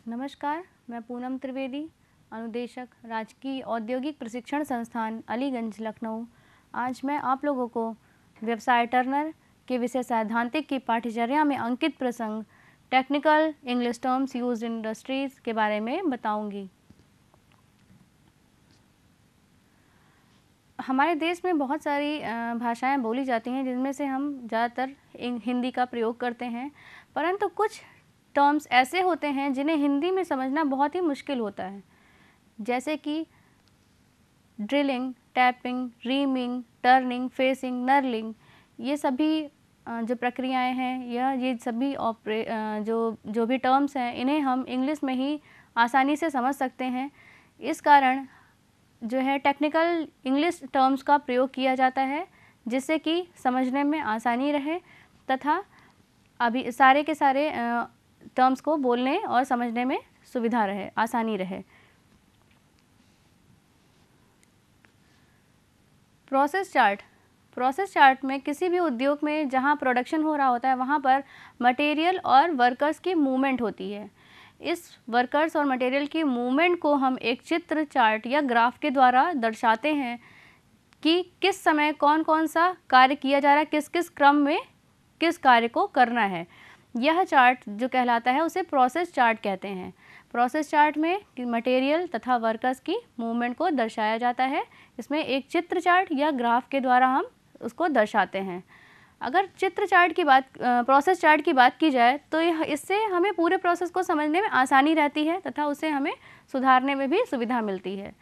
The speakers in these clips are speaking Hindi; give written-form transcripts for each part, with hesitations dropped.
नमस्कार, मैं पूनम त्रिवेदी, अनुदेशक राजकीय औद्योगिक प्रशिक्षण संस्थान अलीगंज लखनऊ। आज मैं आप लोगों को व्यवसाय टर्नर के विषय सैद्धांतिक की पाठ्यचर्या में अंकित प्रसंग technical English terms used in industries के बारे में बताऊंगी। हमारे देश में बहुत सारी भाषाएं बोली जाती हैं, जिनमें से हम ज़्यादातर हिंदी का प्रयोग करते हैं, परंतु कुछ टर्म्स ऐसे होते हैं जिन्हें हिंदी में समझना बहुत ही मुश्किल होता है, जैसे कि drilling, tapping, reaming, turning, facing, knurling. ये सभी जो प्रक्रियाएं हैं या ये सभी जो भी टर्म्स हैं, इन्हें हम इंग्लिश में ही आसानी से समझ सकते हैं। इस कारण जो है टेक्निकल इंग्लिश टर्म्स का प्रयोग किया जाता है, जिससे कि समझने में आसानी रहे तथा अभी सारे के सारे टर्म्स को बोलने और समझने में सुविधा रहे, आसानी रहे। प्रोसेस चार्ट में किसी भी उद्योग में जहाँ प्रोडक्शन हो रहा होता है, वहाँ पर मटेरियल और वर्कर्स की मूवमेंट होती है। इस वर्कर्स और मटेरियल की मूवमेंट को हम एक चित्र, चार्ट या ग्राफ के द्वारा दर्शाते हैं कि किस समय कौन कौन सा कार्य किया जा रहा है, किस किस क्रम में किस कार्य को करना है। यह चार्ट जो कहलाता है उसे प्रोसेस चार्ट कहते हैं। प्रोसेस चार्ट में मटेरियल तथा वर्कर्स की मूवमेंट को दर्शाया जाता है। इसमें एक चित्र चार्ट या ग्राफ के द्वारा हम उसको दर्शाते हैं। अगर प्रोसेस चार्ट की बात की जाए तो इससे हमें पूरे प्रोसेस को समझने में आसानी रहती है तथा उसे हमें सुधारने में भी सुविधा मिलती है,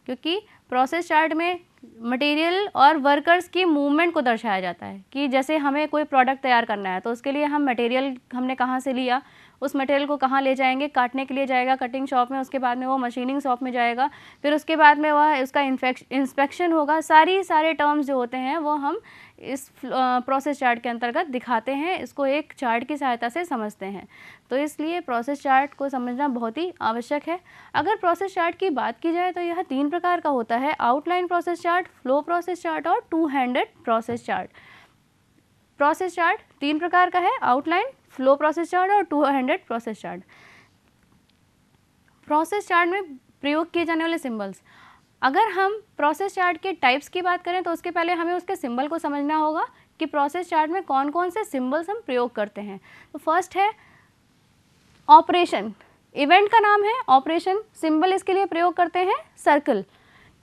क्योंकि प्रोसेस चार्ट में मटेरियल और वर्कर्स की मूवमेंट को दर्शाया जाता है कि जैसे हमें कोई प्रोडक्ट तैयार करना है तो उसके लिए हम मटेरियल हमने कहाँ से लिया, उस मटेरियल को कहाँ ले जाएंगे, काटने के लिए जाएगा कटिंग शॉप में, उसके बाद में वो मशीनिंग शॉप में जाएगा, फिर उसके बाद में वह उसका इंस्पेक्शन होगा। सारे टर्म्स जो होते हैं वो हम इस प्रोसेस चार्ट के अंतर्गत दिखाते हैं, इसको एक चार्ट की सहायता से समझते हैं। तो इसलिए प्रोसेस चार्ट को समझना बहुत ही आवश्यक है। अगर प्रोसेस चार्ट की बात की जाए तो यह 3 प्रकार का होता है: outline process chart, flow process chart और two handed process chart. Process chart 3 प्रकार का है: आउटलाइन, फ्लो प्रोसेस चार्ट और two handed process chart. Process chart में प्रयोग किए जाने वाले सिंबल्स। अगर हम प्रोसेस चार्ट के टाइप्स की बात करें तो उसके पहले हमें उसके सिंबल को समझना होगा कि प्रोसेस चार्ट में कौन कौन से सिंबल्स हम प्रयोग करते हैं। तो फर्स्ट है ऑपरेशन। इवेंट का नाम है ऑपरेशन, सिंबल इसके लिए प्रयोग करते हैं सर्कल।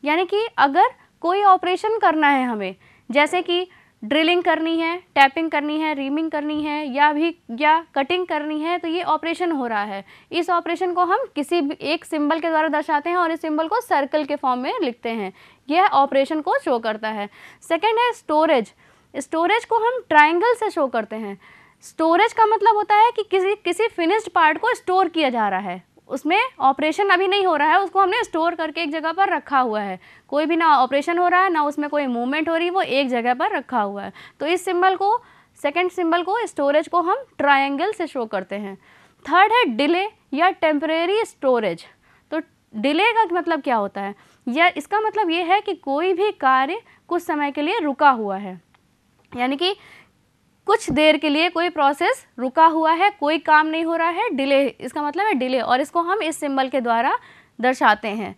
यानी कि अगर कोई ऑपरेशन करना है हमें, जैसे कि ड्रिलिंग करनी है, टैपिंग करनी है, रीमिंग करनी है या कटिंग करनी है, तो ये ऑपरेशन हो रहा है। इस ऑपरेशन को हम किसी भी एक सिंबल के द्वारा दर्शाते हैं और इस सिंबल को सर्कल के फॉर्म में लिखते हैं। यह ऑपरेशन को शो करता है। सेकेंड है स्टोरेज। स्टोरेज को हम ट्राइंगल से शो करते हैं। स्टोरेज का मतलब होता है कि किसी फिनिश्ड पार्ट को स्टोर किया जा रहा है, उसमें ऑपरेशन अभी नहीं हो रहा है, उसको हमने स्टोर करके एक जगह पर रखा हुआ है। कोई भी ना ऑपरेशन हो रहा है ना उसमें कोई मूवमेंट हो रही, वो एक जगह पर रखा हुआ है। तो इस सिंबल को, सेकंड सिंबल को, स्टोरेज को हम ट्रायंगल से शो करते हैं। थर्ड है डिले या टेम्परेरी स्टोरेज। तो डिले का मतलब क्या होता है? या इसका मतलब ये है कि कोई भी कार्य कुछ समय के लिए रुका हुआ है, यानी कि कुछ देर के लिए कोई प्रोसेस रुका हुआ है, कोई काम नहीं हो रहा है, डिले, इसका मतलब है डिले, और इसको हम इस सिंबल के द्वारा दर्शाते हैं।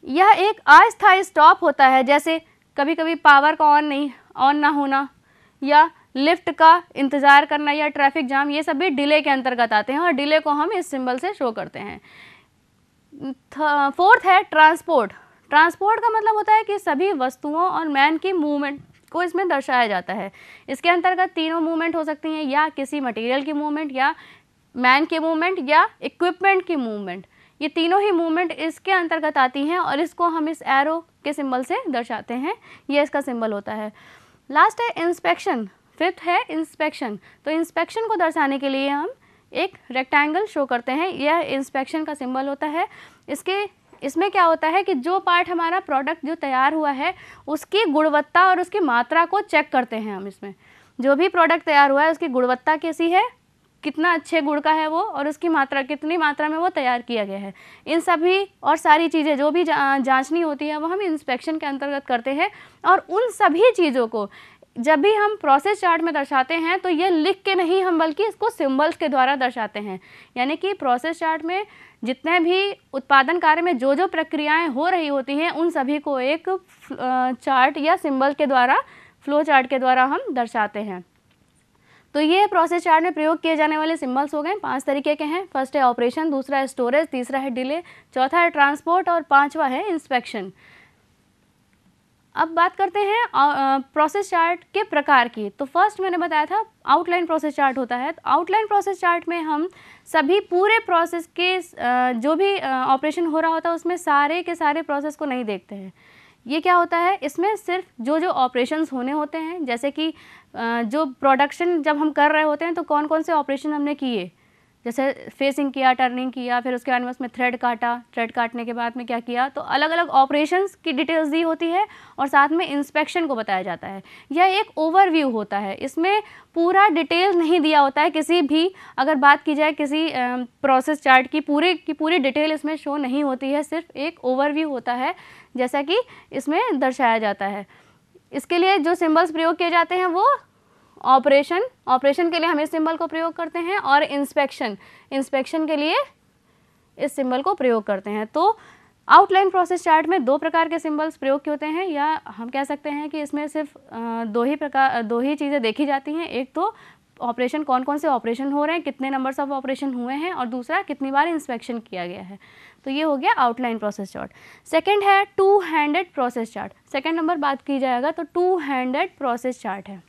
यह एक अस्थायी स्टॉप होता है, जैसे कभी कभी पावर का ऑन ना होना या लिफ्ट का इंतज़ार करना या ट्रैफिक जाम, ये सभी डिले के अंतर्गत आते हैं और डिले को हम इस सिंबल से शो करते हैं। फोर्थ है ट्रांसपोर्ट। ट्रांसपोर्ट का मतलब होता है कि सभी वस्तुओं और मैन की मूवमेंट को इसमें दर्शाया जाता है। इसके अंतर्गत तीनों मूवमेंट हो सकती हैं, या किसी मटेरियल की मूवमेंट, या मैन की मूवमेंट, या इक्विपमेंट की मूवमेंट। ये तीनों ही मूवमेंट इसके अंतर्गत आती हैं और इसको हम इस एरो के सिंबल से दर्शाते हैं। ये इसका सिंबल होता है। लास्ट है इंस्पेक्शन। फिफ्थ है इंस्पेक्शन। तो इंस्पेक्शन को दर्शाने के लिए हम एक रेक्टेंगल शो करते हैं, यह इंस्पेक्शन का सिंबल होता है। इसमें क्या होता है कि जो पार्ट हमारा प्रोडक्ट जो तैयार हुआ है उसकी गुणवत्ता और उसकी मात्रा को चेक करते हैं हम। इसमें जो भी प्रोडक्ट तैयार हुआ है उसकी गुणवत्ता कैसी है, कितना अच्छे गुण का है वो, और उसकी मात्रा कितनी मात्रा में वो तैयार किया गया है। इन सभी और सारी चीज़ें जो भी जांचनी होती है वो हम इंस्पेक्शन के अंतर्गत करते हैं और उन सभी चीज़ों को जब भी हम प्रोसेस चार्ट में दर्शाते हैं तो ये लिख के नहीं, हम बल्कि इसको सिंबल्स के द्वारा दर्शाते हैं। यानी कि प्रोसेस चार्ट में जितने भी उत्पादन कार्य में जो जो प्रक्रियाएं हो रही होती हैं उन सभी को एक चार्ट या सिंबल के द्वारा, फ्लो चार्ट के द्वारा हम दर्शाते हैं। तो ये प्रोसेस चार्ट में प्रयोग किए जाने वाले सिंबल्स हो गए, 5 तरीके के हैं। फर्स्ट है ऑपरेशन, दूसरा है स्टोरेज, तीसरा है डिले, चौथा है ट्रांसपोर्ट और पांचवा है इंस्पेक्शन। अब बात करते हैं प्रोसेस चार्ट के प्रकार की। तो फर्स्ट मैंने बताया था आउटलाइन प्रोसेस चार्ट होता है। तो आउटलाइन प्रोसेस चार्ट में हम सभी पूरे प्रोसेस के जो भी ऑपरेशन हो रहा होता है उसमें सारे के सारे प्रोसेस को नहीं देखते हैं। ये क्या होता है, इसमें सिर्फ जो जो ऑपरेशंस होने होते हैं, जैसे कि जो प्रोडक्शन जब हम कर रहे होते हैं तो कौन कौन से ऑपरेशन हमने किए, जैसे फेसिंग किया, टर्निंग किया, फिर उसके बाद में उसमें थ्रेड काटा, थ्रेड काटने के बाद में क्या किया, तो अलग अलग ऑपरेशंस की डिटेल्स दी होती है और साथ में इंस्पेक्शन को बताया जाता है। यह एक ओवरव्यू होता है, इसमें पूरा डिटेल नहीं दिया होता है। किसी भी अगर बात की जाए किसी प्रोसेस चार्ट की पूरी डिटेल इसमें शो नहीं होती है, सिर्फ एक ओवरव्यू होता है जैसा कि इसमें दर्शाया जाता है। इसके लिए जो सिंबल्स प्रयोग किए जाते हैं वो ऑपरेशन के लिए हम इस सिंबल को प्रयोग करते हैं और इंस्पेक्शन के लिए इस सिंबल को प्रयोग करते हैं। तो आउटलाइन प्रोसेस चार्ट में 2 प्रकार के सिंबल्स प्रयोग होते हैं, या हम कह सकते हैं कि इसमें सिर्फ 2 ही चीज़ें देखी जाती हैं। एक तो ऑपरेशन, कौन कौन से ऑपरेशन हो रहे हैं, कितने नंबर्स ऑफ ऑपरेशन हुए हैं, और दूसरा कितनी बार इंस्पेक्शन किया गया है। तो ये हो गया आउटलाइन प्रोसेस चार्ट। सेकंड है two handed process chart. Second number बात की जाएगा तो टू हैंडेड प्रोसेस चार्ट है।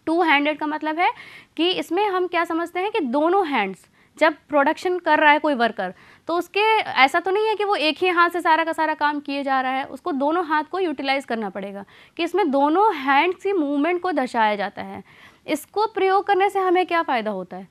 टू हैंडेड का मतलब है कि इसमें हम क्या समझते हैं कि दोनों हैंड्स, जब प्रोडक्शन कर रहा है कोई वर्कर तो उसके ऐसा तो नहीं है कि वो एक ही हाथ से सारा का सारा काम किए जा रहा है, उसको दोनों हाथ को यूटिलाइज करना पड़ेगा, कि इसमें दोनों हैंड्स की मूवमेंट को दर्शाया जाता है। इसको प्रयोग करने से हमें क्या फ़ायदा होता है,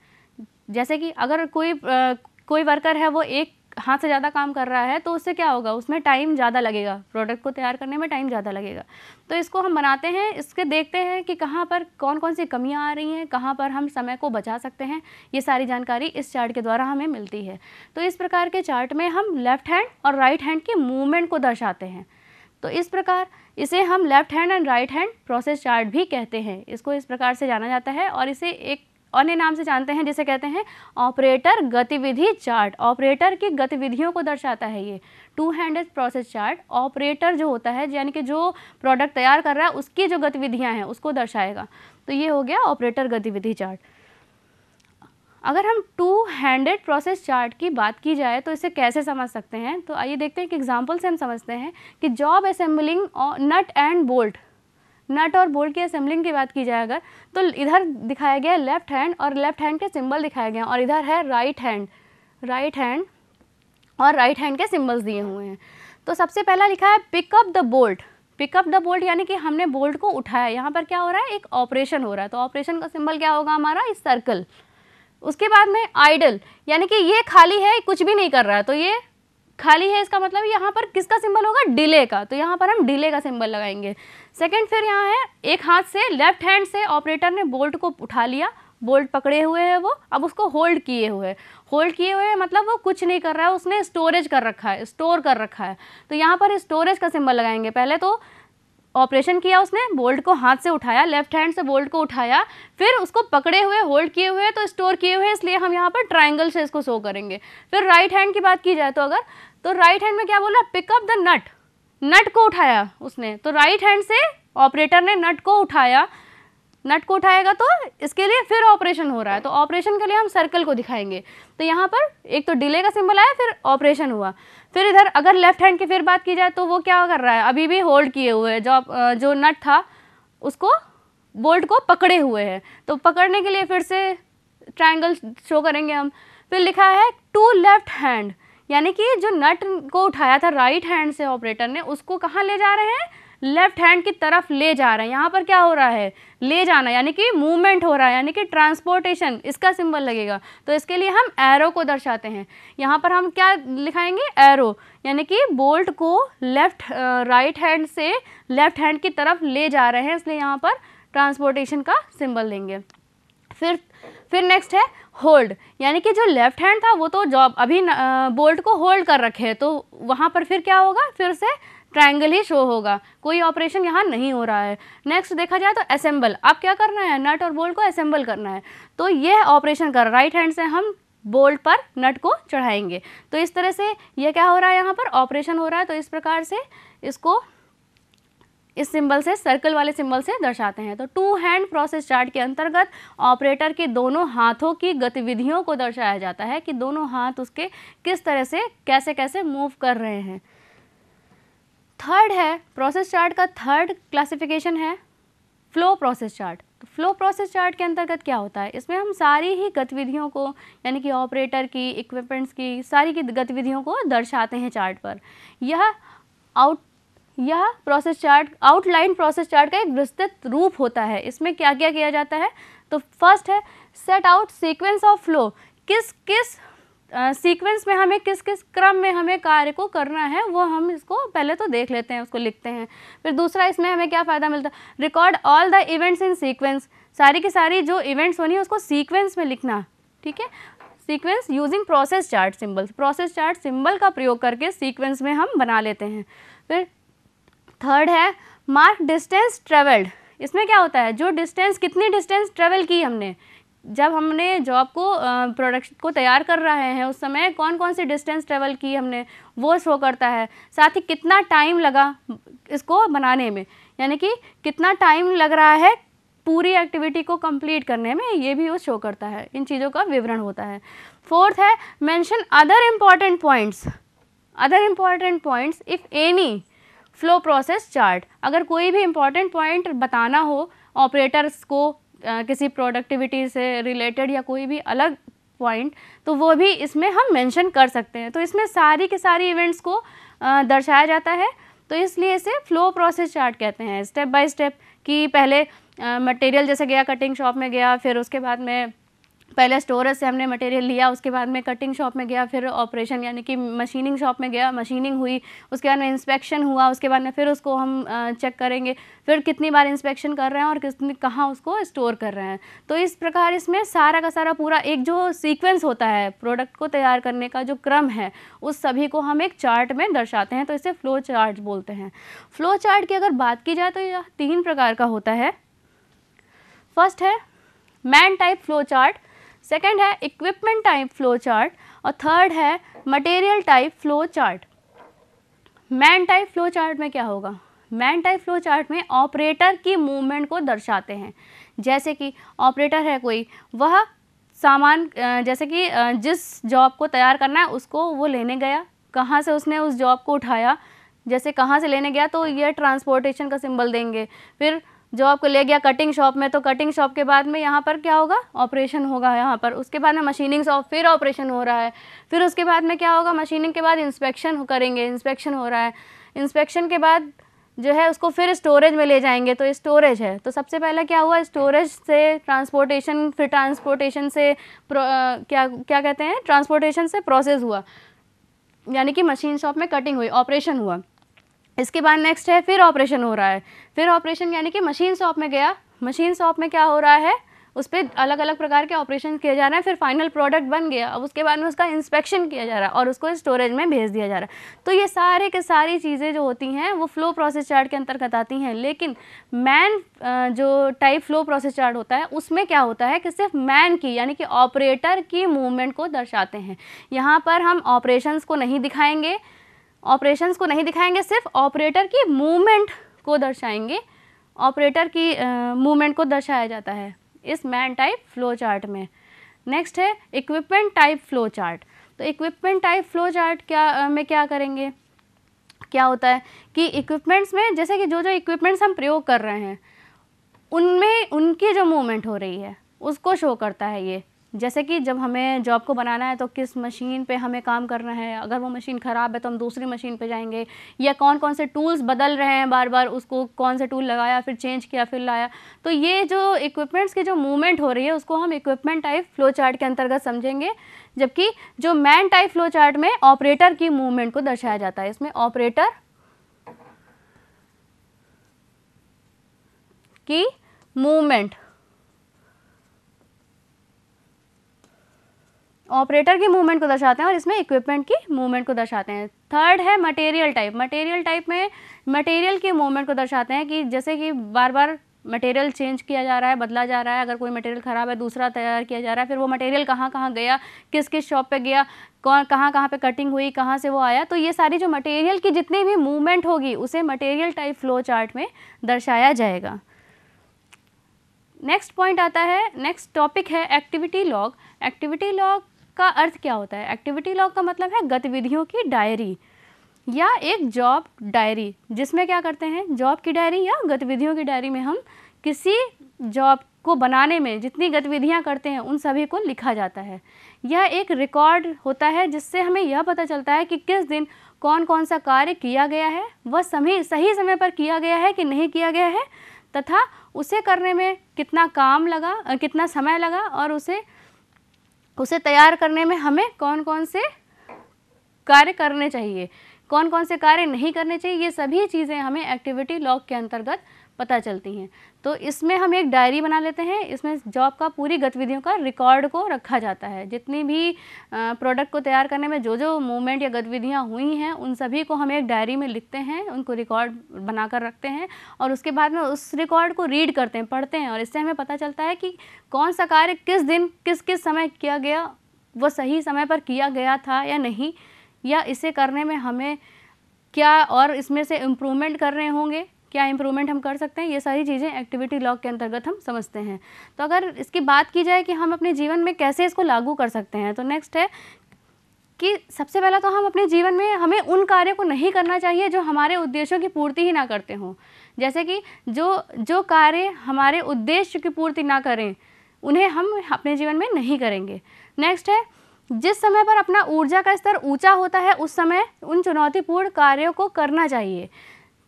जैसे कि अगर कोई वर्कर है वो एक हाथ से ज़्यादा काम कर रहा है तो उससे क्या होगा, उसमें टाइम ज़्यादा लगेगा, प्रोडक्ट को तैयार करने में टाइम ज़्यादा लगेगा। तो इसको हम बनाते हैं, इसके देखते हैं कि कहाँ पर कौन कौन सी कमियाँ आ रही हैं, कहाँ पर हम समय को बचा सकते हैं। ये सारी जानकारी इस चार्ट के द्वारा हमें मिलती है। तो इस प्रकार के चार्ट में हम लेफ़्ट हैंड और राइट हैंड की मूवमेंट को दर्शाते हैं। तो इस प्रकार इसे हम left hand and right hand process chart भी कहते हैं। इसको इस प्रकार से जाना जाता है और इसे एक अन्य नाम से जानते हैं जिसे कहते हैं ऑपरेटर गतिविधि चार्ट। ऑपरेटर की गतिविधियों को दर्शाता है ये two handed process chart. Operator जो होता है यानी कि जो प्रोडक्ट तैयार कर रहा है उसकी जो गतिविधियां हैं उसको दर्शाएगा। तो ये हो गया ऑपरेटर गतिविधि चार्ट। अगर हम टू हैंडेड प्रोसेस चार्ट की बात की जाए तो इसे कैसे समझ सकते हैं, तो आइए देखते हैं कि एग्जाम्पल से हम समझते हैं कि job assembling nut and bolt, nut और बोल्ट की असेंबलिंग की बात की जाए अगर, तो इधर दिखाया गया है लेफ्ट हैंड और लेफ्ट हैंड के सिंबल दिखाए गए हैं, और इधर है राइट हैंड और राइट हैंड के सिंबल्स दिए हुए हैं। तो सबसे पहला लिखा है pick up the bolt. Pick up the bolt यानी कि हमने बोल्ट को उठाया। यहाँ पर क्या हो रहा है, एक ऑपरेशन हो रहा है। तो ऑपरेशन का सिंबल क्या होगा हमारा, इस सर्कल। उसके बाद में आइडल यानी कि ये खाली है, कुछ भी नहीं कर रहा है, तो ये खाली है, इसका मतलब यहाँ पर किसका सिंबल होगा, डिले का। तो यहाँ पर हम डिले का सिंबल लगाएंगे। सेकंड फिर यहाँ है एक हाथ से, लेफ्ट हैंड से ऑपरेटर ने बोल्ट को उठा लिया, बोल्ट पकड़े हुए है वो, अब उसको होल्ड किए हुए मतलब वो कुछ नहीं कर रहा है, उसने स्टोरेज कर रखा है, स्टोर कर रखा है। तो यहाँ पर स्टोरेज का सिंबल लगाएंगे। पहले तो ऑपरेशन किया उसने, बोल्ट को हाथ से उठाया, लेफ्ट हैंड से बोल्ट को उठाया, फिर उसको पकड़े हुए, होल्ड किए हुए, तो स्टोर किए हुए, इसलिए हम यहाँ पर ट्रायंगल से इसको शो करेंगे। फिर राइट हैंड की बात की जाए तो अगर, तो राइट हैंड में क्या बोला, पिकअप द नट, नट को उठाया उसने। तो राइट हैंड से ऑपरेटर ने नट को उठाया, नट को उठाएगा तो इसके लिए फिर ऑपरेशन हो रहा है। तो ऑपरेशन के लिए हम सर्कल को दिखाएंगे। तो यहाँ पर एक तो डिले का सिंबल आया, फिर ऑपरेशन हुआ। फिर इधर अगर लेफ्ट हैंड की फिर बात की जाए तो वो क्या कर रहा है, अभी भी होल्ड किए हुए है, जो नट था उसको, बोल्ट को पकड़े हुए है। तो पकड़ने के लिए फिर से ट्रायंगल शो करेंगे हम। फिर लिखा है टू लेफ्ट हैंड यानी कि जो नट को उठाया था राइट हैंड से ऑपरेटर ने, उसको कहाँ ले जा रहे हैं, लेफ्ट हैंड की तरफ ले जा रहे हैं। यहाँ पर क्या हो रहा है, ले जाना यानी कि मूवमेंट हो रहा है, यानी कि ट्रांसपोर्टेशन, इसका सिंबल लगेगा। तो इसके लिए हम एरो को दर्शाते हैं। यहाँ पर हम क्या लिखाएंगे, एरो, यानी कि बोल्ट को राइट हैंड से लेफ्ट हैंड की तरफ ले जा रहे हैं, इसलिए यहाँ पर ट्रांसपोर्टेशन का सिंबल देंगे। फिर नेक्स्ट है होल्ड, यानी कि जो लेफ्ट हैंड था वो तो जॉब अभी बोल्ट को होल्ड कर रखे है, तो वहाँ पर फिर क्या होगा, फिर से ट्रायंगल ही शो होगा, कोई ऑपरेशन यहाँ नहीं हो रहा है। नेक्स्ट देखा जाए तो असेंबल, आप क्या करना है, नट और बोल्ट को असेंबल करना है, तो यह ऑपरेशन कर राइट हैंड से हम बोल्ट पर नट को चढ़ाएंगे। तो इस तरह से ये क्या हो रहा है, यहाँ पर ऑपरेशन हो रहा है। तो इस प्रकार से इसको इस सिंबल से, सर्कल वाले सिंबल से दर्शाते हैं। तो टू हैंड प्रोसेस चार्ट के अंतर्गत ऑपरेटर के दोनों हाथों की गतिविधियों को दर्शाया जाता है कि दोनों हाथ उसके किस तरह से कैसे कैसे मूव कर रहे हैं। थर्ड है, प्रोसेस चार्ट का थर्ड क्लासिफिकेशन है फ्लो प्रोसेस चार्ट। तो फ्लो प्रोसेस चार्ट के अंतर्गत क्या होता है, इसमें हम सारी ही गतिविधियों को, यानी कि ऑपरेटर की, इक्विपमेंट्स की, सारी की गतिविधियों को दर्शाते हैं चार्ट पर। यह process chart, outline process chart का एक विस्तृत रूप होता है। इसमें क्या क्या किया जाता है, तो फर्स्ट है set out sequence of flow, किस किस सीक्वेंस में हमें, किस किस क्रम में हमें कार्य को करना है, वो हम इसको पहले तो देख लेते हैं, उसको लिखते हैं। फिर दूसरा, इसमें हमें क्या फ़ायदा मिलता है, record all the events in sequence, सारी की सारी जो इवेंट्स होनी है उसको सीक्वेंस में लिखना, ठीक है। Sequence using process chart symbols, process chart symbol का प्रयोग करके सीक्वेंस में हम बना लेते हैं। फिर थर्ड है मार्क डिस्टेंस ट्रेवल्ड, इसमें क्या होता है, जो डिस्टेंस, कितनी डिस्टेंस ट्रेवल की हमने, जब हमने जॉब को प्रोडक्ट को तैयार कर रहे हैं उस समय कौन कौन सी डिस्टेंस ट्रेवल की हमने, वो शो करता है। साथ ही कितना टाइम लगा इसको बनाने में, यानी कि कितना टाइम लग रहा है पूरी एक्टिविटी को कंप्लीट करने में, ये भी वो शो करता है। इन चीज़ों का विवरण होता है। फोर्थ है mention other important points, other important points if any flow process chart, अगर कोई भी इम्पॉर्टेंट पॉइंट बताना हो ऑपरेटर्स को, किसी प्रोडक्टिविटी से रिलेटेड या कोई भी अलग पॉइंट, तो वो भी इसमें हम मेंशन कर सकते हैं। तो इसमें सारी के सारी इवेंट्स को दर्शाया जाता है, तो इसलिए इसे फ्लो प्रोसेस चार्ट कहते हैं। स्टेप बाय स्टेप, कि पहले मटेरियल जैसे गया कटिंग शॉप में गया, फिर उसके बाद में पहले स्टोरेज से हमने मटेरियल लिया, उसके बाद में कटिंग शॉप में गया, फिर ऑपरेशन यानी कि मशीनिंग शॉप में गया, मशीनिंग हुई, उसके बाद में इंस्पेक्शन हुआ, उसके बाद में फिर उसको हम चेक करेंगे, फिर कितनी बार इंस्पेक्शन कर रहे हैं और कितनी कहाँ उसको स्टोर कर रहे हैं। तो इस प्रकार इसमें सारा का सारा पूरा एक जो सीक्वेंस होता है प्रोडक्ट को तैयार करने का, जो क्रम है, उस सभी को हम एक चार्ट में दर्शाते हैं, तो इसे फ्लो चार्ट बोलते हैं। फ्लो चार्ट की अगर बात की जाए तो यह 3 प्रकार का होता है। फर्स्ट है man type flow chart, second है इक्विपमेंट टाइप फ्लो चार्ट, और थर्ड है material type flow chart. Man type flow chart में क्या होगा, मैन टाइप फ्लो चार्ट में ऑपरेटर की मूवमेंट को दर्शाते हैं। जैसे कि ऑपरेटर है कोई, वह सामान, जैसे कि जिस जॉब को तैयार करना है उसको वो लेने गया, कहाँ से उसने उस जॉब को उठाया, जैसे कहाँ से लेने गया तो ये ट्रांसपोर्टेशन का सिंबल देंगे। फिर जॉब को ले गया कटिंग शॉप में, तो कटिंग शॉप के बाद में यहाँ पर क्या होगा, ऑपरेशन होगा यहाँ पर। उसके बाद में मशीनिंग शॉप, फिर ऑपरेशन हो रहा है। फिर उसके बाद में क्या होगा, मशीनिंग के बाद इंस्पेक्शन करेंगे, इंस्पेक्शन हो रहा है। इंस्पेक्शन के बाद जो है उसको फिर स्टोरेज में ले जाएंगे, तो स्टोरेज है। तो सबसे पहले क्या हुआ, स्टोरेज से ट्रांसपोर्टेशन, फिर ट्रांसपोर्टेशन से क्या कहते हैं, ट्रांसपोर्टेशन से प्रोसेस हुआ, यानी कि मशीन शॉप में कटिंग हुई, ऑपरेशन हुआ। इसके बाद नेक्स्ट है फिर ऑपरेशन हो रहा है। फिर ऑपरेशन यानी कि मशीन शॉप में गया, मशीन शॉप में क्या हो रहा है, उस पर अलग अलग प्रकार के ऑपरेशन किए जा रहे हैं। फिर फाइनल प्रोडक्ट बन गया, अब उसके बाद में उसका इंस्पेक्शन किया जा रहा है और उसको स्टोरेज में भेज दिया जा रहा है। तो ये सारे के सारी चीज़ें जो होती हैं वो फ्लो प्रोसेस चार्ट के अंतर्गत आती हैं। लेकिन मैन जो टाइप फ्लो प्रोसेस चार्ट होता है उसमें क्या होता है कि सिर्फ मैन की, यानी कि ऑपरेटर की मूवमेंट को दर्शाते हैं। यहाँ पर हम ऑपरेशंस को नहीं दिखाएंगे, ऑपरेशंस को नहीं दिखाएंगे, सिर्फ ऑपरेटर की मूवमेंट को दर्शाएंगे। ऑपरेटर की मूवमेंट को दर्शाया जाता है इस मैन टाइप फ्लो चार्ट में। नेक्स्ट है इक्विपमेंट टाइप फ्लो चार्ट। तो इक्विपमेंट टाइप फ्लो चार्ट क्या करेंगे, क्या होता है कि इक्विपमेंट्स में, जैसे कि जो जो इक्विपमेंट्स हम प्रयोग कर रहे हैं उनमें उनकी जो मूवमेंट हो रही है उसको शो करता है ये। जैसे कि जब हमें जॉब को बनाना है तो किस मशीन पे हमें काम करना है, अगर वो मशीन ख़राब है तो हम दूसरी मशीन पे जाएंगे, या कौन कौन से टूल्स बदल रहे हैं बार बार, उसको कौन से टूल लगाया फिर चेंज किया फिर लाया। तो ये जो इक्विपमेंट्स की जो मूवमेंट हो रही है उसको हम इक्विपमेंट टाइप फ्लो चार्ट के अंतर्गत समझेंगे। जबकि जो मैन टाइप फ्लो चार्ट में ऑपरेटर की मूवमेंट को दर्शाया जाता है। इसमें ऑपरेटर की मूवमेंट, ऑपरेटर की मूवमेंट को दर्शाते हैं और इसमें इक्विपमेंट की मूवमेंट को दर्शाते हैं। थर्ड है मटेरियल टाइप। मटेरियल टाइप में मटेरियल की मूवमेंट को दर्शाते हैं कि जैसे कि बार बार मटेरियल चेंज किया जा रहा है, बदला जा रहा है, अगर कोई मटेरियल ख़राब है दूसरा तैयार किया जा रहा है, फिर वो मटेरियल कहाँ कहाँ गया, किस किस शॉप पे गया, कौन कहाँ कहाँ पे कटिंग हुई, कहाँ से वो आया, तो ये सारी जो मटेरियल की जितनी भी मूवमेंट होगी उसे मटेरियल टाइप फ्लो चार्ट में दर्शाया जाएगा। नेक्स्ट पॉइंट आता है, नेक्स्ट टॉपिक है एक्टिविटी लॉग। एक्टिविटी लॉग का अर्थ क्या होता है? एक्टिविटी लॉग का मतलब है गतिविधियों की डायरी या एक जॉब डायरी, जिसमें क्या करते हैं, जॉब की डायरी या गतिविधियों की डायरी में हम किसी जॉब को बनाने में जितनी गतिविधियां करते हैं उन सभी को लिखा जाता है। यह एक रिकॉर्ड होता है जिससे हमें यह पता चलता है कि किस दिन कौन कौन सा कार्य किया गया है, वह सही समय पर किया गया है कि नहीं किया गया है, तथा उसे करने में कितना काम लगा, कितना समय लगा, और उसे तैयार करने में हमें कौन कौन से कार्य करने चाहिए, कौन कौन से कार्य नहीं करने चाहिए, ये सभी चीज़ें हमें एक्टिविटी लॉग के अंतर्गत पता चलती हैं। तो इसमें हम एक डायरी बना लेते हैं, इसमें जॉब का पूरी गतिविधियों का रिकॉर्ड को रखा जाता है। जितनी भी प्रोडक्ट को तैयार करने में जो जो मूवमेंट या गतिविधियां हुई हैं उन सभी को हम एक डायरी में लिखते हैं, उनको रिकॉर्ड बनाकर रखते हैं, और उसके बाद में उस रिकॉर्ड को रीड करते हैं, पढ़ते हैं, और इससे हमें पता चलता है कि कौन सा कार्य किस दिन किस किस समय किया गया, वो सही समय पर किया गया था या नहीं, या इसे करने में हमें क्या और इसमें से इम्प्रूवमेंट करने होंगे, क्या इम्प्रूवमेंट हम कर सकते हैं, ये सारी चीज़ें एक्टिविटी लॉग के अंतर्गत हम समझते हैं। तो अगर इसकी बात की जाए कि हम अपने जीवन में कैसे इसको लागू कर सकते हैं, तो नेक्स्ट है कि सबसे पहला तो हम अपने जीवन में हमें उन कार्यों को नहीं करना चाहिए जो हमारे उद्देश्यों की पूर्ति ही ना करते हों। जैसे कि जो कार्य हमारे उद्देश्य की पूर्ति ना करें उन्हें हम अपने जीवन में नहीं करेंगे। नेक्स्ट है, जिस समय पर अपना ऊर्जा का स्तर ऊंचा होता है उस समय उन चुनौतीपूर्ण कार्यों को करना चाहिए,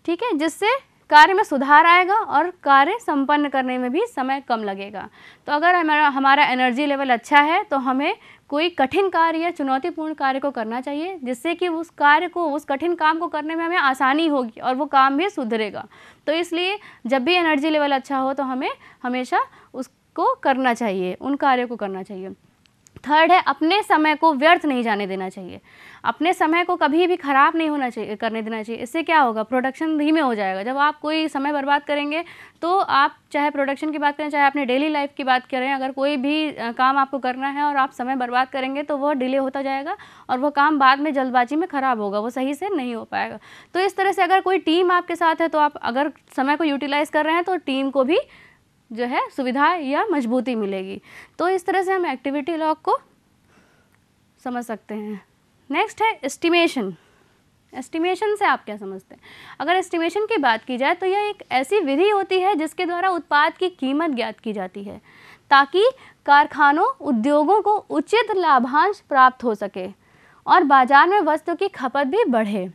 ठीक है, जिससे कार्य में सुधार आएगा और कार्य संपन्न करने में भी समय कम लगेगा। तो अगर हमारा एनर्जी लेवल अच्छा है तो हमें कोई कठिन कार्य या चुनौतीपूर्ण कार्य को करना चाहिए, जिससे कि उस कार्य को, उस कठिन काम को करने में हमें आसानी होगी और वो काम भी सुधरेगा। तो इसलिए जब भी एनर्जी लेवल अच्छा हो तो हमें हमेशा उसको करना चाहिए, उन कार्यों को करना चाहिए। थर्ड है, अपने समय को व्यर्थ नहीं जाने देना चाहिए। अपने समय को कभी भी ख़राब नहीं होना चाहिए, करने देना चाहिए। इससे क्या होगा, प्रोडक्शन धीमे हो जाएगा। जब आप कोई समय बर्बाद करेंगे तो आप चाहे प्रोडक्शन की बात करें, चाहे अपने डेली लाइफ की बात करें, अगर कोई भी काम आपको करना है और आप समय बर्बाद करेंगे तो वह डिले होता जाएगा और वह काम बाद में जल्दबाजी में ख़राब होगा, वो सही से नहीं हो पाएगा। तो इस तरह से अगर कोई टीम आपके साथ है तो आप अगर समय को यूटिलाइज़ कर रहे हैं तो टीम को भी जो है सुविधा या मजबूती मिलेगी। तो इस तरह से हम एक्टिविटी लॉग को समझ सकते हैं। नेक्स्ट है एस्टिमेशन। एस्टिमेशन से आप क्या समझते हैं? अगर एस्टिमेशन की बात की जाए तो यह एक ऐसी विधि होती है जिसके द्वारा उत्पाद की कीमत ज्ञात की जाती है ताकि कारखानों, उद्योगों को उचित लाभांश प्राप्त हो सके और बाजार में वस्तु की खपत भी बढ़े।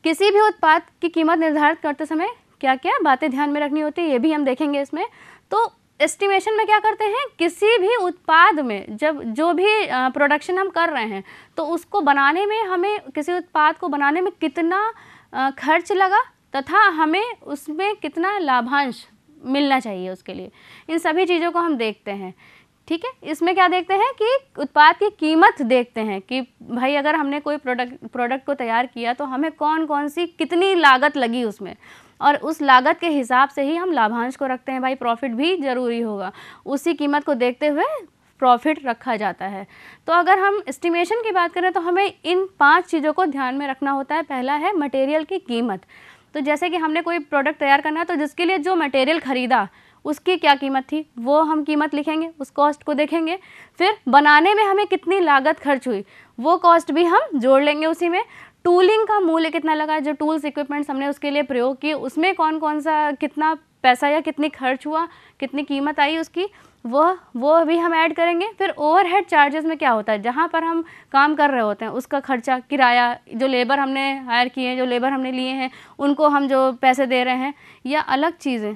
किसी भी उत्पाद की कीमत निर्धारित करते समय क्या क्या बातें ध्यान में रखनी होती है, ये भी हम देखेंगे इसमें। तो एस्टिमेशन में क्या करते हैं, किसी भी उत्पाद में जब जो भी प्रोडक्शन हम कर रहे हैं तो उसको बनाने में, हमें किसी उत्पाद को बनाने में कितना खर्च लगा तथा हमें उसमें कितना लाभांश मिलना चाहिए उसके लिए, इन सभी चीज़ों को हम देखते हैं। ठीक है, इसमें क्या देखते हैं कि उत्पाद की कीमत देखते हैं कि भाई अगर हमने कोई प्रोडक्ट को तैयार किया तो हमें कौन कौन सी कितनी लागत लगी उसमें, और उस लागत के हिसाब से ही हम लाभांश को रखते हैं। भाई प्रॉफिट भी ज़रूरी होगा, उसी कीमत को देखते हुए प्रॉफिट रखा जाता है। तो अगर हम एस्टिमेशन की बात करें तो हमें इन 5 चीज़ों को ध्यान में रखना होता है। पहला है मटेरियल की कीमत। तो जैसे कि हमने कोई प्रोडक्ट तैयार करना है तो जिसके लिए जो मटेरियल ख़रीदा उसकी क्या कीमत थी वो हम कीमत लिखेंगे, उस कॉस्ट को देखेंगे। फिर बनाने में हमें कितनी लागत खर्च हुई वो कॉस्ट भी हम जोड़ लेंगे उसी में। टूलिंग का मूल्य कितना लगा, जो टूल्स इक्विपमेंट्स हमने उसके लिए प्रयोग किए उसमें कौन कौन सा कितना पैसा या कितनी खर्च हुआ, कितनी कीमत आई उसकी, वो भी हम ऐड करेंगे। फिर ओवरहेड चार्जेस में क्या होता है, जहाँ पर हम काम कर रहे होते हैं उसका खर्चा, किराया, जो लेबर हमने हायर किए हैं, जो लेबर हमने लिए हैं उनको हम जो पैसे दे रहे हैं, या अलग चीज़ें,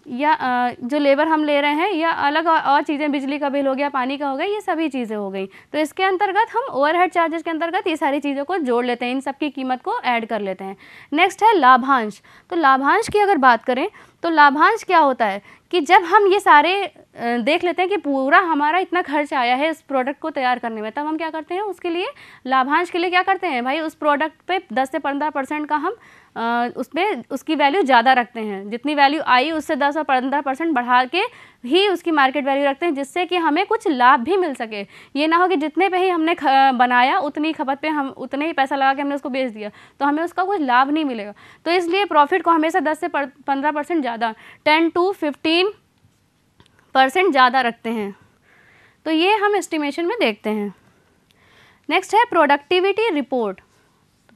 या जो लेबर हम ले रहे हैं, या अलग और चीज़ें, बिजली का बिल हो गया, पानी का हो गया, ये सभी चीज़ें हो गई। तो इसके अंतर्गत हम ओवरहेड चार्जेस के अंतर्गत ये सारी चीज़ों को जोड़ लेते हैं, इन सब की कीमत को ऐड कर लेते हैं। नेक्स्ट है लाभांश। तो लाभांश की अगर बात करें तो लाभांश क्या होता है कि जब हम ये सारे देख लेते हैं कि पूरा हमारा इतना खर्च आया है इस प्रोडक्ट को तैयार करने में, तब हम क्या करते हैं उसके लिए लाभांश के लिए क्या करते हैं भाई, उस प्रोडक्ट पे 10 से 15% का हम उसमें उसकी वैल्यू ज़्यादा रखते हैं, जितनी वैल्यू आई उससे 10 और 15% बढ़ा के ही उसकी मार्केट वैल्यू रखते हैं, जिससे कि हमें कुछ लाभ भी मिल सके। ये ना हो कि जितने पे ही हमने बनाया उतनी खपत पे हम उतने ही पैसा लगा के हमने उसको बेच दिया तो हमें उसका कुछ लाभ नहीं मिलेगा। तो इसलिए प्रॉफिट को हमेशा 10 से 15% ज़्यादा 10 to 15% ज़्यादा रखते हैं। तो ये हम एस्टिमेशन में देखते हैं। नेक्स्ट है प्रोडक्टिविटी रिपोर्ट।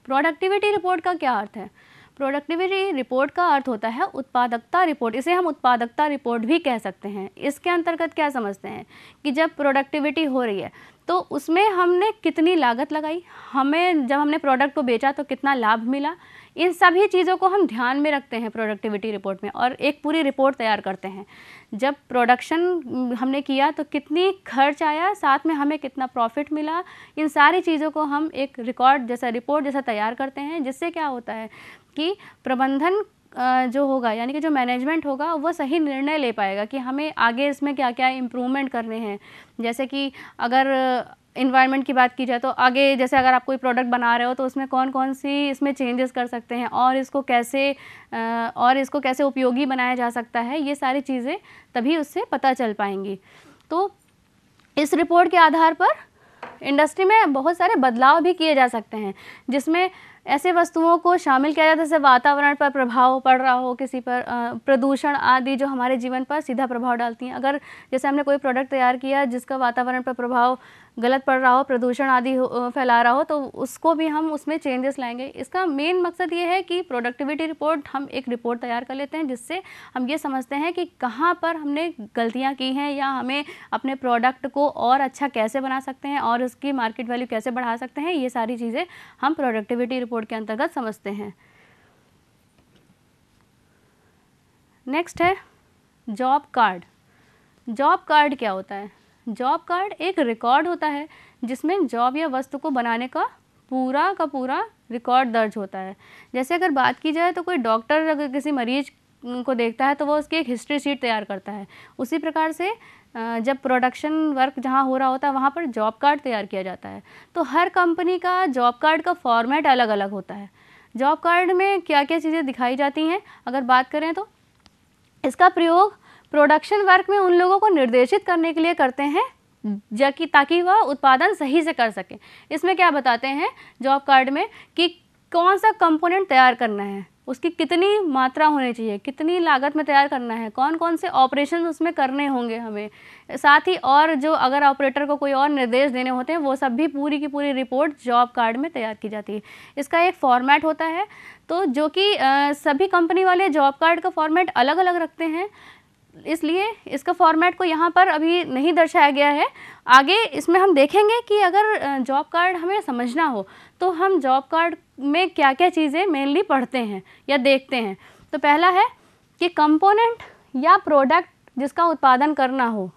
प्रोडक्टिविटी रिपोर्ट का क्या अर्थ है? प्रोडक्टिविटी रिपोर्ट का अर्थ होता है उत्पादकता रिपोर्ट। इसे हम उत्पादकता रिपोर्ट भी कह सकते हैं। इसके अंतर्गत क्या समझते हैं कि जब प्रोडक्टिविटी हो रही है तो उसमें हमने कितनी लागत लगाई, हमें जब हमने प्रोडक्ट को बेचा तो कितना लाभ मिला, इन सभी चीज़ों को हम ध्यान में रखते हैं प्रोडक्टिविटी रिपोर्ट में और एक पूरी रिपोर्ट तैयार करते हैं। जब प्रोडक्शन हमने किया तो कितनी खर्च आया, साथ में हमें कितना प्रॉफिट मिला, इन सारी चीज़ों को हम एक रिकॉर्ड जैसा रिपोर्ट जैसा तैयार करते हैं, जिससे क्या होता है कि प्रबंधन जो होगा यानी कि जो मैनेजमेंट होगा वो सही निर्णय ले पाएगा कि हमें आगे इसमें क्या क्या इम्प्रूवमेंट करने हैं। जैसे कि अगर इन्वायरमेंट की बात की जाए तो आगे जैसे अगर आप कोई प्रोडक्ट बना रहे हो तो उसमें कौन कौन सी इसमें चेंजेस कर सकते हैं और इसको कैसे उपयोगी बनाया जा सकता है, ये सारी चीज़ें तभी उससे पता चल पाएंगी। तो इस रिपोर्ट के आधार पर इंडस्ट्री में बहुत सारे बदलाव भी किए जा सकते हैं, जिसमें ऐसे वस्तुओं को शामिल किया जाता है जैसे वातावरण पर प्रभाव पड़ रहा हो, किसी पर प्रदूषण आदि जो हमारे जीवन पर सीधा प्रभाव डालती हैं। अगर जैसे हमने कोई प्रोडक्ट तैयार किया जिसका वातावरण पर प्रभाव गलत पड़ रहा हो, प्रदूषण आदि फैला रहा हो, तो उसको भी हम उसमें चेंजेस लाएंगे। इसका मेन मकसद ये है कि प्रोडक्टिविटी रिपोर्ट हम एक रिपोर्ट तैयार कर लेते हैं जिससे हम ये समझते हैं कि कहाँ पर हमने गलतियाँ की हैं या हमें अपने प्रोडक्ट को और अच्छा कैसे बना सकते हैं और उसकी मार्केट वैल्यू कैसे बढ़ा सकते हैं। ये सारी चीज़ें हम प्रोडक्टिविटी रिपोर्ट के अंतर्गत समझते हैं। नेक्स्ट है जॉब कार्ड। जॉब कार्ड क्या होता है? जॉब कार्ड एक रिकॉर्ड होता है जिसमें जॉब या वस्तु को बनाने का पूरा रिकॉर्ड दर्ज होता है। जैसे अगर बात की जाए तो कोई डॉक्टर अगर किसी मरीज को देखता है तो वो उसकी एक हिस्ट्री शीट तैयार करता है। उसी प्रकार से जब प्रोडक्शन वर्क जहाँ हो रहा होता है वहाँ पर जॉब कार्ड तैयार किया जाता है। तो हर कंपनी का जॉब कार्ड का फॉर्मेट अलग अलग होता है। जॉब कार्ड में क्या क्या चीज़ें दिखाई जाती हैं अगर बात करें तो इसका प्रयोग प्रोडक्शन वर्क में उन लोगों को निर्देशित करने के लिए करते हैं ताकि वह उत्पादन सही से कर सकें। इसमें क्या बताते हैं जॉब कार्ड में कि कौन सा कंपोनेंट तैयार करना है, उसकी कितनी मात्रा होनी चाहिए, कितनी लागत में तैयार करना है, कौन कौन से ऑपरेशन उसमें करने होंगे हमें, साथ ही और जो अगर ऑपरेटर को कोई और निर्देश देने होते हैं वो सब भी पूरी की पूरी रिपोर्ट जॉब कार्ड में तैयार की जाती है। इसका एक फॉर्मेट होता है तो जो कि सभी कंपनी वाले जॉब कार्ड का फॉर्मेट अलग अलग रखते हैं, इसलिए इसका फॉर्मेट को यहाँ पर अभी नहीं दर्शाया गया है। आगे इसमें हम देखेंगे कि अगर जॉब कार्ड हमें समझना हो तो हम जॉब कार्ड में क्या क्या चीज़ें मेनली पढ़ते हैं या देखते हैं। तो पहला है कि कंपोनेंट या प्रोडक्ट जिसका उत्पादन करना हो,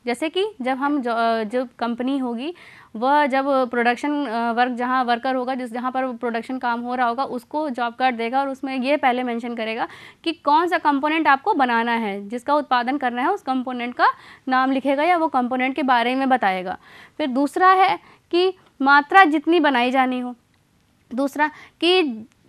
जैसे कि जब हम जो कंपनी होगी वह जब प्रोडक्शन वर्क जहाँ वर्कर होगा जहाँ पर प्रोडक्शन काम हो रहा होगा उसको जॉब कार्ड देगा और उसमें ये पहले मेंशन करेगा कि कौन सा कंपोनेंट आपको बनाना है, जिसका उत्पादन करना है उस कंपोनेंट का नाम लिखेगा या वो कंपोनेंट के बारे में बताएगा। फिर दूसरा है कि मात्रा जितनी बनाई जानी हो। दूसरा कि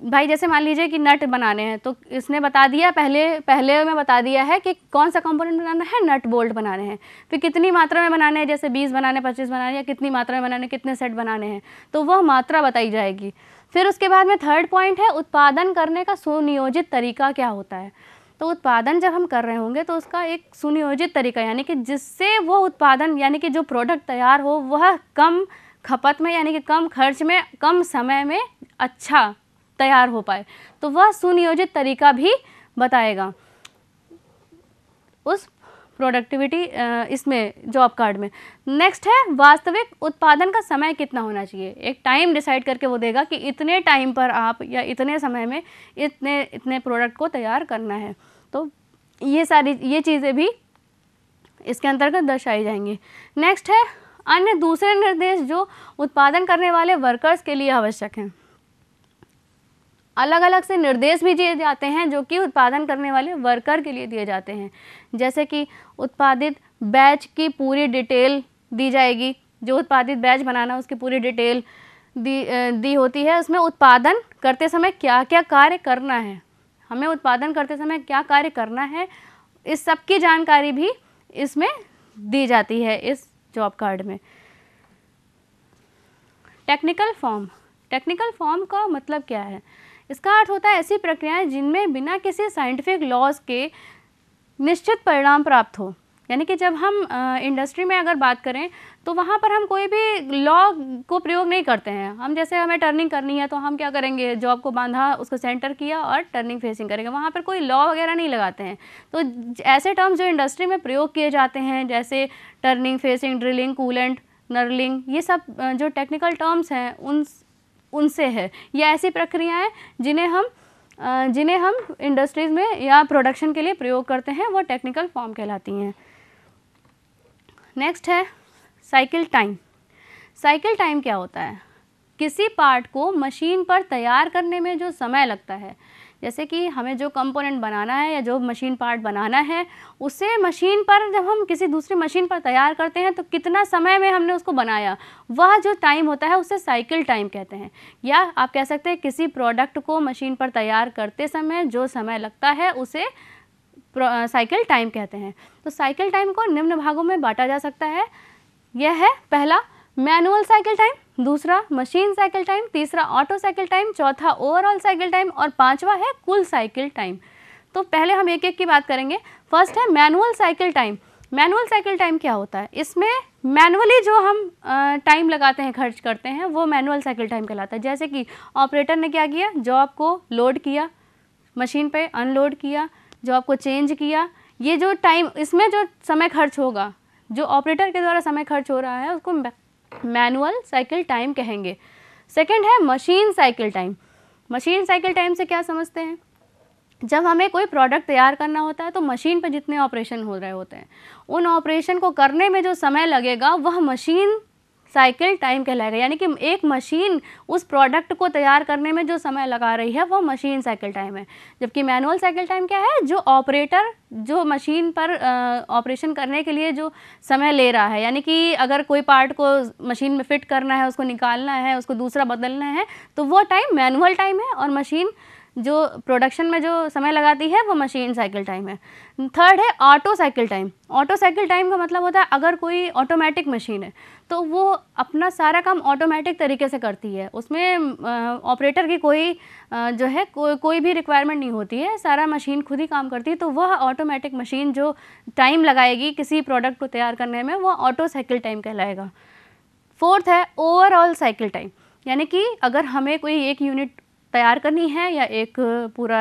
भाई जैसे मान लीजिए कि नट बनाने हैं तो इसने बता दिया पहले में बता दिया है कि कौन सा कंपोनेंट बनाना है, नट बोल्ट बनाने हैं। फिर कितनी मात्रा में बनाने हैं, जैसे 20 बनाने 25 बनाने या कितनी मात्रा में बनाने, कितने सेट बनाने हैं, तो वह मात्रा बताई जाएगी। फिर उसके बाद में थर्ड पॉइंट है उत्पादन करने का सुनियोजित तरीका क्या होता है। तो उत्पादन जब हम कर रहे होंगे तो उसका एक सुनियोजित तरीका यानी कि जिससे वो उत्पादन यानी कि जो प्रोडक्ट तैयार हो वह कम खपत में यानी कि कम खर्च में कम समय में अच्छा तैयार हो पाए, तो वह सुनियोजित तरीका भी बताएगा उस प्रोडक्टिविटी इसमें जॉब कार्ड में। नेक्स्ट है वास्तविक उत्पादन का समय कितना होना चाहिए। एक टाइम डिसाइड करके वो देगा कि इतने टाइम पर आप या इतने समय में इतने प्रोडक्ट को तैयार करना है। तो ये चीज़ें भी इसके अंतर्गत दर्शाई जाएंगी। नेक्स्ट है अन्य दूसरे निर्देश जो उत्पादन करने वाले वर्कर्स के लिए आवश्यक हैं। अलग अलग से निर्देश भी दिए जाते हैं जो कि उत्पादन करने वाले वर्कर के लिए दिए जाते हैं। जैसे कि उत्पादित बैच की पूरी डिटेल दी जाएगी, जो उत्पादित बैच बनाना उसकी पूरी डिटेल दी होती है। उसमें उत्पादन करते समय क्या क्या कार्य करना है, हमें उत्पादन करते समय क्या कार्य करना है, इस सब की जानकारी भी इसमें दी जाती है इस जॉब कार्ड में। टेक्निकल फॉर्म, टेक्निकल फॉर्म का मतलब क्या है? इसका अर्थ होता है ऐसी प्रक्रियाएं जिनमें बिना किसी साइंटिफिक लॉज के निश्चित परिणाम प्राप्त हो। यानी कि जब हम इंडस्ट्री में अगर बात करें तो वहाँ पर हम कोई भी लॉ को प्रयोग नहीं करते हैं। हम जैसे हमें टर्निंग करनी है तो हम क्या करेंगे, जॉब को बांधा, उसको सेंटर किया और टर्निंग फेसिंग करेंगे, वहाँ पर कोई लॉ वगैरह नहीं लगाते हैं। तो ऐसे टर्म्स जो इंडस्ट्री में प्रयोग किए जाते हैं जैसे turning, facing, drilling, coolant, knurling, ये सब जो टेक्निकल टर्म्स हैं उनसे है। ये ऐसी प्रक्रियाएँ जिन्हें हम इंडस्ट्रीज़ में या प्रोडक्शन के लिए प्रयोग करते हैं, वो टेक्निकल फॉर्म कहलाती हैं। नेक्स्ट है साइकिल टाइम। साइकिल टाइम क्या होता है? किसी पार्ट को मशीन पर तैयार करने में जो समय लगता है, जैसे कि हमें जो कंपोनेंट बनाना है या जो मशीन पार्ट बनाना है, उसे मशीन पर जब हम किसी दूसरी मशीन पर तैयार करते हैं तो कितना समय में हमने उसको बनाया, वह जो टाइम होता है उसे साइकिल टाइम कहते हैं। या आप कह सकते हैं किसी प्रोडक्ट को मशीन पर तैयार करते समय जो समय लगता है उसे साइकिल टाइम कहते हैं। तो साइकिल टाइम को निम्न भागों में बांटा जा सकता है। यह है पहला मैनुअल साइकिल टाइम, दूसरा मशीन साइकिल टाइम, तीसरा ऑटो साइकिल टाइम, चौथा ओवरऑल साइकिल टाइम और पांचवा है कुल साइकिल टाइम। तो पहले हम एक एक की बात करेंगे। फर्स्ट है manual cycle time. Manual cycle time क्या होता है? इसमें मैनुअली जो हम टाइम लगाते हैं, खर्च करते हैं, वो मैनुअल साइकिल टाइम कहलाता है। जैसे कि ऑपरेटर ने क्या किया, जॉब को लोड किया, मशीन पे अनलोड किया, जॉब को चेंज किया, ये जो टाइम, इसमें जो समय खर्च होगा, जो ऑपरेटर के द्वारा समय खर्च हो रहा है, उसको मैनुअल साइकिल टाइम कहेंगे। सेकंड है machine cycle time. Machine cycle time से क्या समझते हैं? जब हमें कोई प्रोडक्ट तैयार करना होता है तो मशीन पर जितने ऑपरेशन हो रहे होते हैं, उन ऑपरेशन को करने में जो समय लगेगा वह मशीन साइकिल टाइम कहलाएगा। यानी कि एक मशीन उस प्रोडक्ट को तैयार करने में जो समय लगा रही है वो मशीन साइकिल टाइम है। जबकि मैनुअल साइकिल टाइम क्या है? जो ऑपरेटर जो मशीन पर ऑपरेशन करने के लिए जो समय ले रहा है, यानी कि अगर कोई पार्ट को मशीन में फिट करना है, उसको निकालना है, उसको दूसरा बदलना है, तो वो टाइम मैनुअल टाइम है। और मशीन जो प्रोडक्शन में जो समय लगाती है वो मशीन साइकिल टाइम है। थर्ड है auto cycle time. Auto cycle time का मतलब होता है अगर कोई ऑटोमेटिक मशीन है तो वो अपना सारा काम ऑटोमेटिक तरीके से करती है, उसमें ऑपरेटर की कोई भी रिक्वायरमेंट नहीं होती है, सारा मशीन खुद ही काम करती है। तो वह ऑटोमेटिक मशीन जो टाइम लगाएगी किसी प्रोडक्ट को तैयार करने में, वो ऑटो साइकिल टाइम कहलाएगा। फोर्थ है ओवरऑल साइकिल टाइम। यानी कि अगर हमें कोई एक यूनिट तैयार करनी है या एक पूरा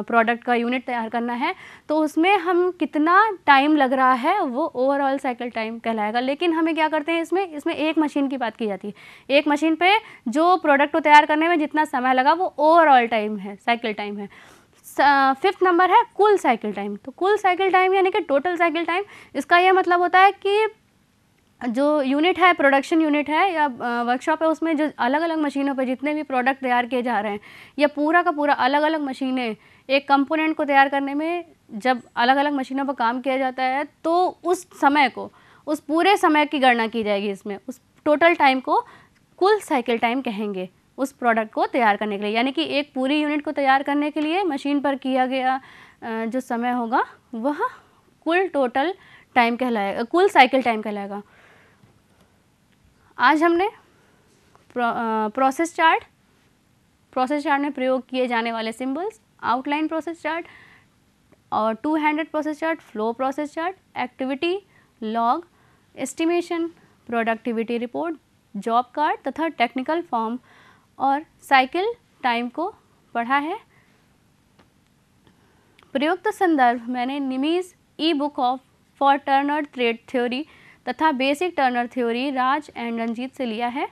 प्रोडक्ट का यूनिट तैयार करना है तो उसमें हम कितना टाइम लग रहा है वो ओवरऑल साइकिल टाइम कहलाएगा। लेकिन हमें क्या करते हैं, इसमें एक मशीन की बात की जाती है। एक मशीन पे जो प्रोडक्ट को तैयार करने में जितना समय लगा वो ओवरऑल टाइम है, साइकिल टाइम है। फिफ्थ नंबर है कुल साइकिल टाइम। तो कुल साइकिल टाइम यानी कि टोटल साइकिल टाइम, इसका यह मतलब होता है कि जो यूनिट है, प्रोडक्शन यूनिट है या वर्कशॉप है, उसमें जो अलग अलग मशीनों पर जितने भी प्रोडक्ट तैयार किए जा रहे हैं या पूरा का पूरा अलग अलग मशीनें एक कंपोनेंट को तैयार करने में जब अलग अलग मशीनों पर काम किया जाता है तो उस समय को, उस पूरे समय की गणना की जाएगी। इसमें उस टोटल टाइम को कुल साइकिल टाइम कहेंगे उस प्रोडक्ट को तैयार करने के लिए। यानी कि एक पूरी यूनिट को तैयार करने के लिए मशीन पर किया गया जो समय होगा वह कुल टोटल टाइम कहलाएगा, कुल साइकिल टाइम कहलाएगा। आज हमने प्रोसेस चार्ट में प्रयोग किए जाने वाले सिंबल्स, आउटलाइन प्रोसेस चार्ट और two handed process chart, flow process chart, activity log, estimation, productivity report, job card तथा टेक्निकल फॉर्म और साइकिल टाइम को पढ़ा है। प्रयुक्त संदर्भ मैंने NIMI's e book of for turner thread theory तथा basic turner theory Raj and Ranjit से लिया है।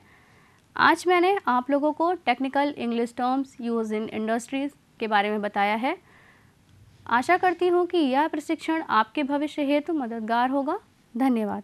आज मैंने आप लोगों को technical English terms use in industries के बारे में बताया है। आशा करती हूँ कि यह प्रशिक्षण आपके भविष्य हेतु मददगार होगा। धन्यवाद।